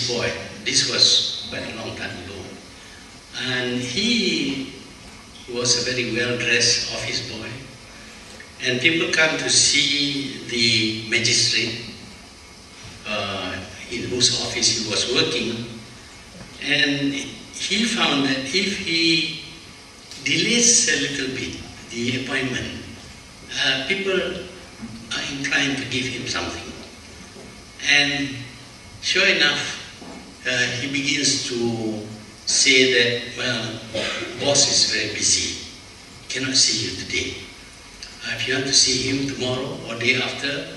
boy. This was quite a long time ago. And he was a very well-dressed office boy. And people come to see the magistrate in whose office he was working. And he found that if he delays a little bit the appointment, people are inclined to give him something. And sure enough, he begins to say that, well, boss is very busy, cannot see you today. If you want to see him tomorrow or day after,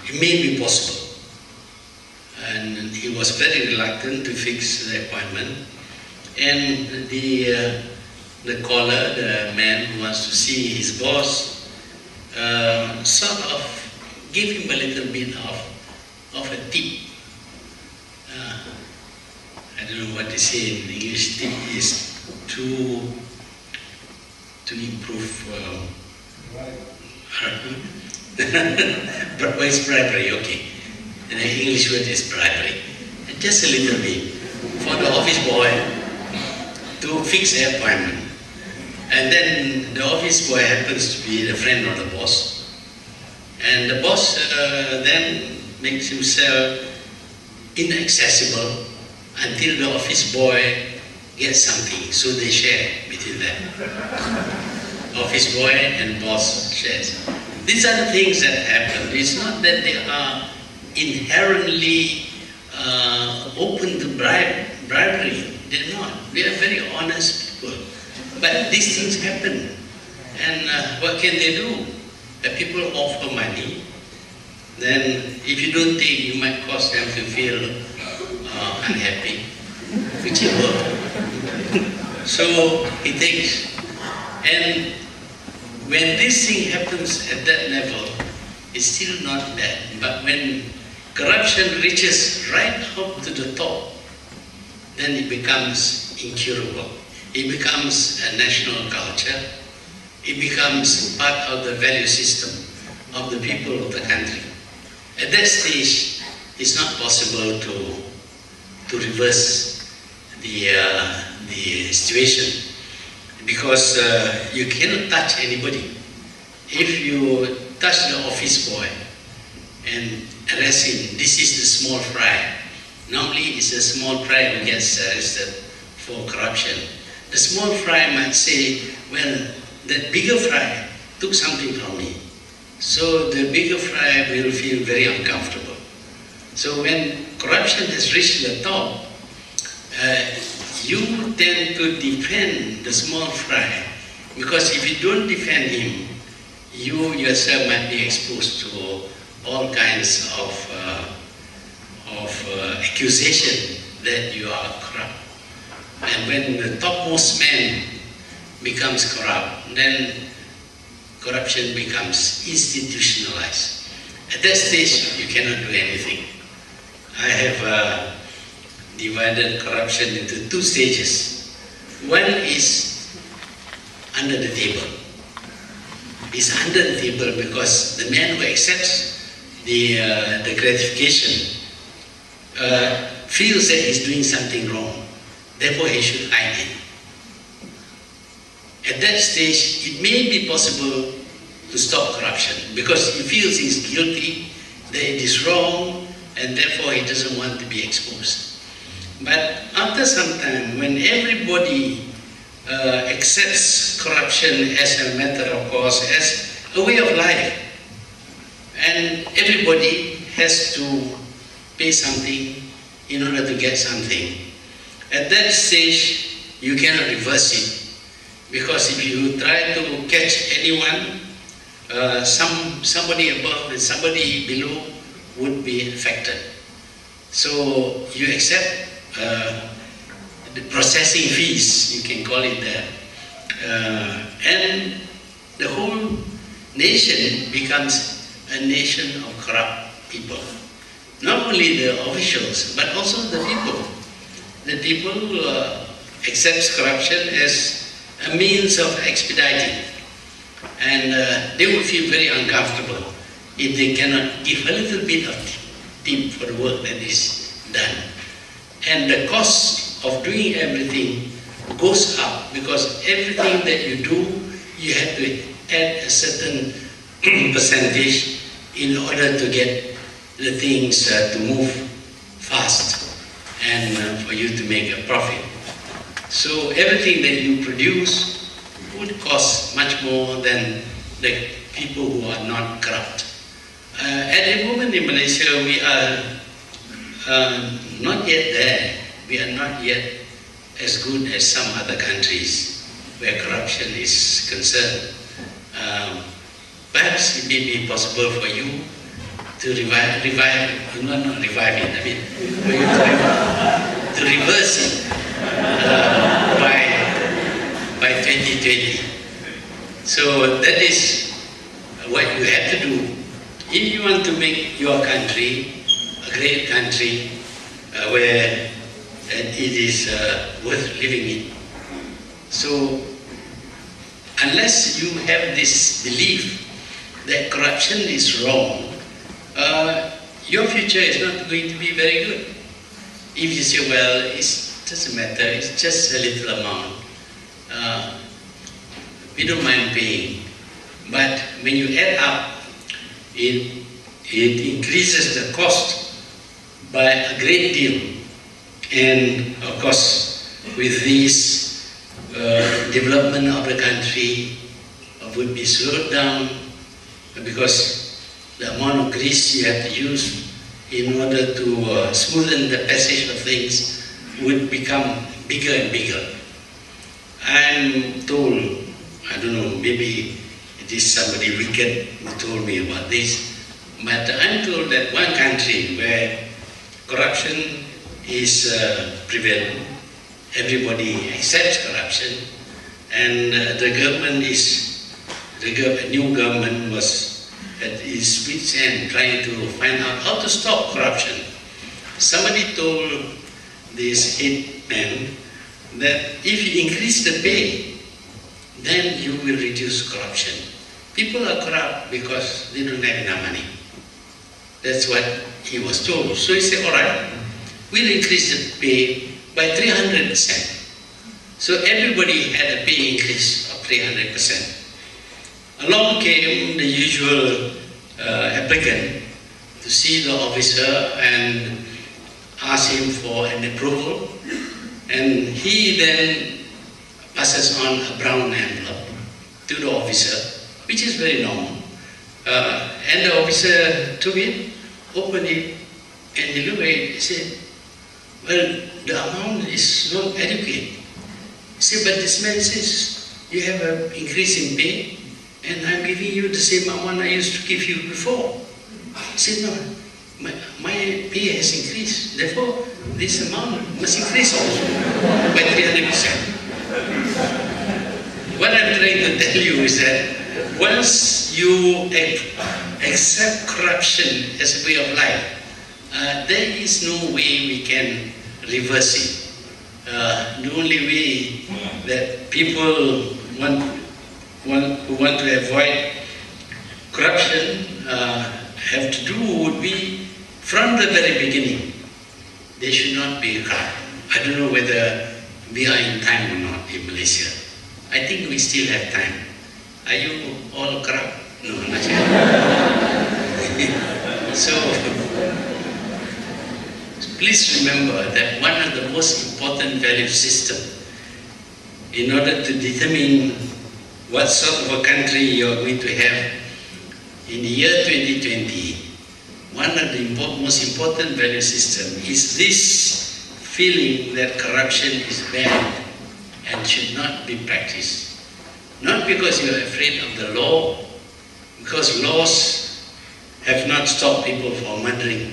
it may be possible. And he was very reluctant to fix the appointment. And the caller, the man who wants to see his boss, sort of gave him a little bit of a tip. I don't know what they say in English. Tip is to improve. But it's bribery, okay. And the English word is bribery. And just a little bit for the office boy to fix the appointment. And then the office boy happens to be the friend of the boss. And the boss then makes himself inaccessible until the office boy gets something. So they share between them. Office boy and boss shares. These are the things that happen. It's not that they are inherently open to bribery. They're not. They are very honest people. But these things happen. And what can they do? If people offer money, then if you don't take, you might cause them to feel unhappy, whichever. So he takes. And when this thing happens at that level, it's still not bad. But when corruption reaches right up to the top, then it becomes incurable. It becomes a national culture. It becomes part of the value system of the people of the country. At that stage, it's not possible to reverse the situation, because you cannot touch anybody. If you touch the office boy and arrest him, this is the small fry. Normally, it's the small fry who gets arrested for corruption. The small fry might say, well, that bigger fry took something from me. So the bigger fry will feel very uncomfortable. So when corruption has reached the top, you tend to defend the small fry, because if you don't defend him, you yourself might be exposed to all kinds of accusation that you are corrupt. And when the topmost man becomes corrupt, then corruption becomes institutionalized. At that stage, you cannot do anything. I have divided corruption into two stages. One is under the table. It's under the table because the man who accepts the gratification feels that he's doing something wrong. Therefore, he should hide it. At that stage, it may be possible to stop corruption because he feels he's guilty, that it is wrong, and therefore he doesn't want to be exposed. But after some time, when everybody accepts corruption as a matter of course, as a way of life, and everybody has to pay something in order to get something, at that stage, you cannot reverse it. Because if you try to catch anyone, somebody above and somebody below would be affected. So you accept the processing fees, you can call it that. And the whole nation becomes a nation of corrupt people. Not only the officials, but also the people. The people accepts corruption as a means of expediting. And they will feel very uncomfortable if they cannot give a little bit of tip for the work that is done. and the cost of doing everything goes up, because everything that you do, you have to add a certain percentage in order to get the things to move fast and for you to make a profit. So everything that you produce would cost much more than the people who are not corrupt. At the moment in Malaysia, we are not yet there. We are not yet as good as some other countries where corruption is concerned. Perhaps it may be possible for you to revive it, I mean, for you to reverse it by 2020. So that is what you have to do. If you want to make your country a great country where it is worth living in. So unless you have this belief that corruption is wrong, your future is not going to be very good. If you say, well, it doesn't matter, it's just a little amount, we don't mind paying. But when you add up, it increases the cost by a great deal. And of course, with this development of the country would be slowed down, because the amount of grease you have to use in order to smoothen the passage of things would become bigger and bigger. I'm told, I don't know, maybe it is somebody wicked who told me about this, but I'm told that one country where corruption is prevalent, everybody accepts corruption, and the government is, the new government was at its wit's end trying to find out how to stop corruption. Somebody told this head man that if you increase the pay, then you will reduce corruption. People are corrupt because they don't have enough money. That's what he was told. So he said, all right, we'll increase the pay by 300%. So everybody had a pay increase of 300%. Along came the usual applicant to see the officer and ask him for an approval, and he then passes on a brown envelope to the officer, which is very normal. And the officer took it, opened it, and he looked at it and said, well, the amount is not adequate. He said, but this man says you have an increase in pay, and I'm giving you the same amount I used to give you before. He said, no, my pay has increased, therefore this amount must increase also by 300%. What I'm trying to tell you is that once you accept corruption as a way of life, there is no way we can reverse it. The only way that people who want to avoid corruption have to do would be from the very beginning. They should not be corrupt. I don't know whether we are in time or not in Malaysia. I think we still have time. Are you all corrupt? No, not yet. So, please remember that one of the most important value systems in order to determine what sort of a country you are going to have in the year 2020, one of the most important value systems is this feeling that corruption is bad and should not be practiced. Not because you are afraid of the law, because laws have not stopped people from murdering.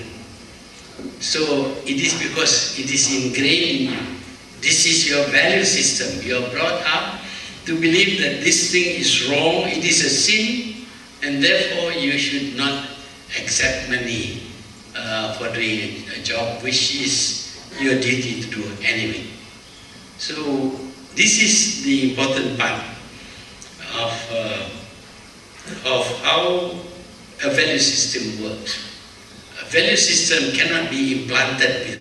So it is because it is ingrained in you. This is your value system. You are brought up to believe that this thing is wrong, it is a sin, and therefore you should not accept money for doing a job which is your duty to do anyway. So this is the important part of how a value system works. A value system cannot be implanted with